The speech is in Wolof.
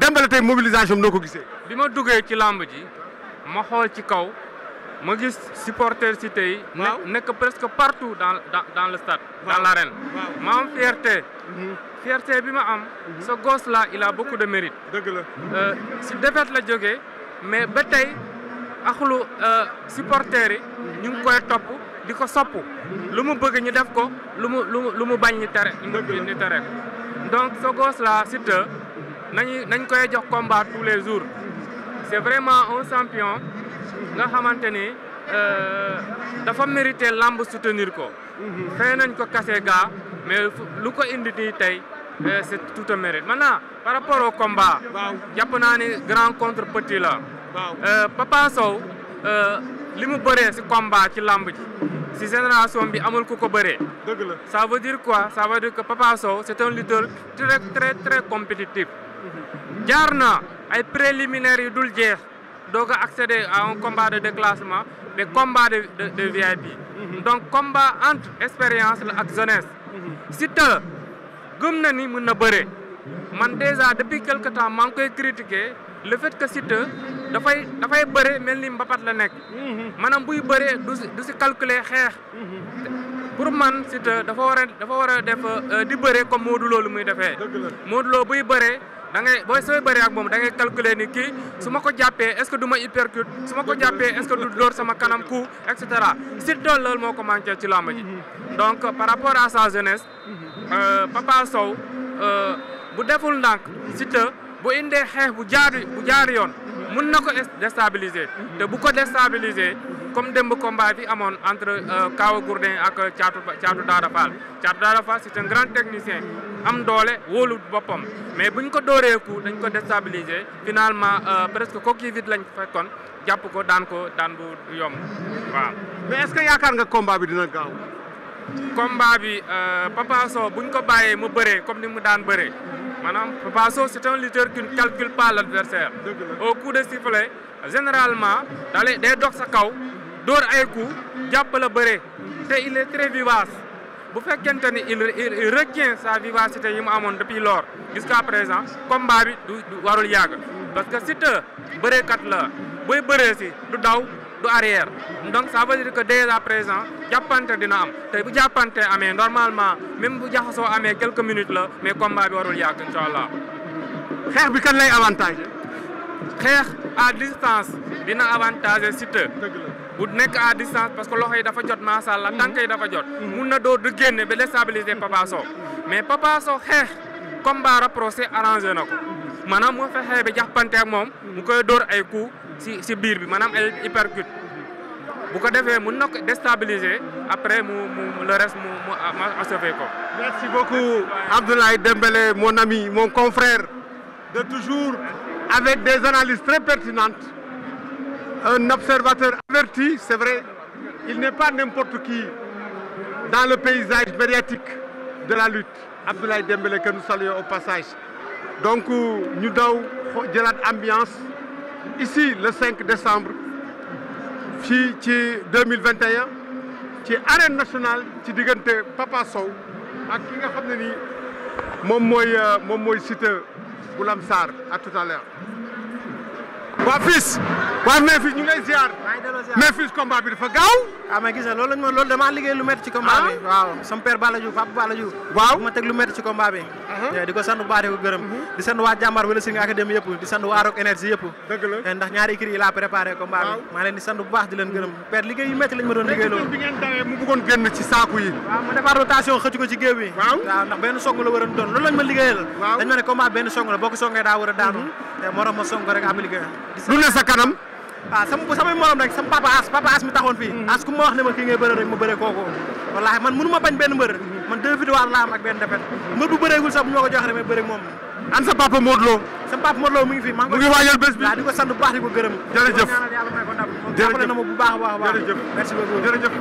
Dembélé tey mobilisation noo ko gisee. bi ma duggee ci làmb ji ma xool ci kaw ma gis supporters Cité yi. nekk presque partout dans le stade. dans l'arène. ma am fierté. fierté bi ma am. ce gosse là il a beaucoup de mérite. dëgg la. si défaite la jógee mais ba tey axlu supporters yi ñu ngi koy topp di ko sopp lu mu bëgg ñu def ko lu mu bañ ñu tere. ñu tere ko donc ce gosse là Siteu nañ koy jox combat tous les jours c'est vraiment un champion nga xamante ni dafa mérité lamb soutenir ko. xëy nañ ko kase gaa mais lu ko indi nii tey c'est tout un mérite maintenant par rapport au combat. jàpp naa ni grand contre petit la. Papa Sow li mu bëree si combat ci lamb ji si génération bi amul ku ko bëree. dëgg la ça veut dire quoi ça veut dire que Papa Sow c'est un lutteur très compétitif. jaar na ay préliminaires yu dul jeex doog a accéder à un combat de déclassement des combats de VIP. donc combat entre expérience la ak jeunesse. Siteu gëm na ni mën na bëre man déjà depuis quelque temps maa ngi koy critiquer le fait que Siteu dafay bëre mel ni mbapat la nekk. maanaam buy bëre du si calculer xeex. pour man Siteu dafa war a def di bëre comme Modou Lo lu muy defee. Modou Lo buy bëre. sooy bëree ak moom da ngay calculer ni kii su ma ko jàppee est-ce que du ma uppercut su ma ko jàppee est-ce que du door sama kanam coup et cetera Siteu loolu moo ko manqué ci làmb ji. donc par rapport à sa jeunesse Papa Sow bu deful ndànk Siteu bu indee xeex bu jaar yoon mun na ko déstabiliser te bu ko déstabiliser comme démb combat bi amoon entre Kawa Gourdin ak Thiatou Daouda Fall. Thiatou Daouda Fall c'est un grand technicien am doole wóolu boppam mais buñ ko dooreeku dañ ko déstabiliser finalement presque coquille vide lañ fekkoon jàpp ko daan bu yomb waaw. mais est-ce que yaakaar nga combat bi dina gaaw. combat bi Papa Sow buñ ko bàyyee mu bëree comme ni mu daan bëree maanaam Papa Sow c'est un lutteur qui ne calcule pas l'adversaire. au coup de sifflet généralement day dox sa kaw. door ay coup jàpp la bëre te il est très vivace bu fekkente ni il retient sa vivacité yi mu amoon depuis lors jusqu'à présent combat bi du warul yàgg parce que Siteu bëreekat la buy bëree si du daw du arrière donc ça veut dire que dès à présent jàppante dina am te bu jàppante amee normalement même bu jaxasoo amee quelques minutes la mais combat bi warul yàgg incha allah. xeex bi kan lay avantage. xeex à distance dina avantage Siteu. bu nekk à distance parce que loxo yi dafa jot macha allah tànk yi dafa jot. mun na door du génne ba déstabiliser Papa Sow mais Papa Sow xeex combat rapproché arrangé na ko maanaam moo fexee ba jàppante ak moom mu koy door ay coups si biir bi maanaam ay uppercut bu ko defee mun na ko déstabiliser après le reste mu achevé ko. merci beaucoup Abdoulaye Dembélé mon ami mon confrère de toujours avec des analyses très pertinentes. Un observateur averti, c'est vrai, il n'est pas n'importe qui dans le paysage médiatique de la lutte. Abdoulaye Dembélé que nous saluons au passage. Donc ñu daw jëlaat ambiance ici le 5 décembre fii ci 2021 ci arène nationale ci diggante Papa Sow ak ki nga xam ne nii moom mooy Siteu bu Lamsar à tout à l'heure. waa fils waa Memphis ñu ngi lay ziar. Memphis combat bi dafa gaaw. mais gis nga loolu damaa liggéey lu métti ci combat bi. waaw sama père Balla Diouf Papa Balla Diouf. waaw ma teg lu métti ci combat bi. di ko sant bu baax di ko gërëm. di sant waa jàmbaar wala si nga académie yëpp di sant waa Rock énergie yëpp. dëgg la ndax ñaari écrits yi laa préparé combat bi. maa leen di sant bu baax di leen gërëm père liggéey yu métti lañ ma doon liggéey loolu. bi ngeen dawee mu bëggoon génn ci saaku yi. waaw ma defaat rotation xëcc ko ci géew bi. waaw ndax benn song la war a doon loolu lañ ma liggéeyal. dañ ma ne combat benn song la boo ko songee daa war a daanu. moo tax ma song ko rek appliqué. lu ne sa kanam. samay morom rek sama papa as mi taxoon fii as ku ma wax ne ma kii ngay bëre rek ma bëre kooku wallaahi man mënu ma bañ benn mbër man 2 victoires la am ak benn défaite mbër bu bëreegul sax bu ñu ma ko jox rek may bëre moom an sa papa Modou Lo sama papa Modou Lo mu ngi fi mu ngi waajal bés bi waaw di ko sant bu baax di ko gërëm jërëjëf ñaanal yàlla may ko ndam jàppale na ma bu baax a baax merci beaucoup jërëjëf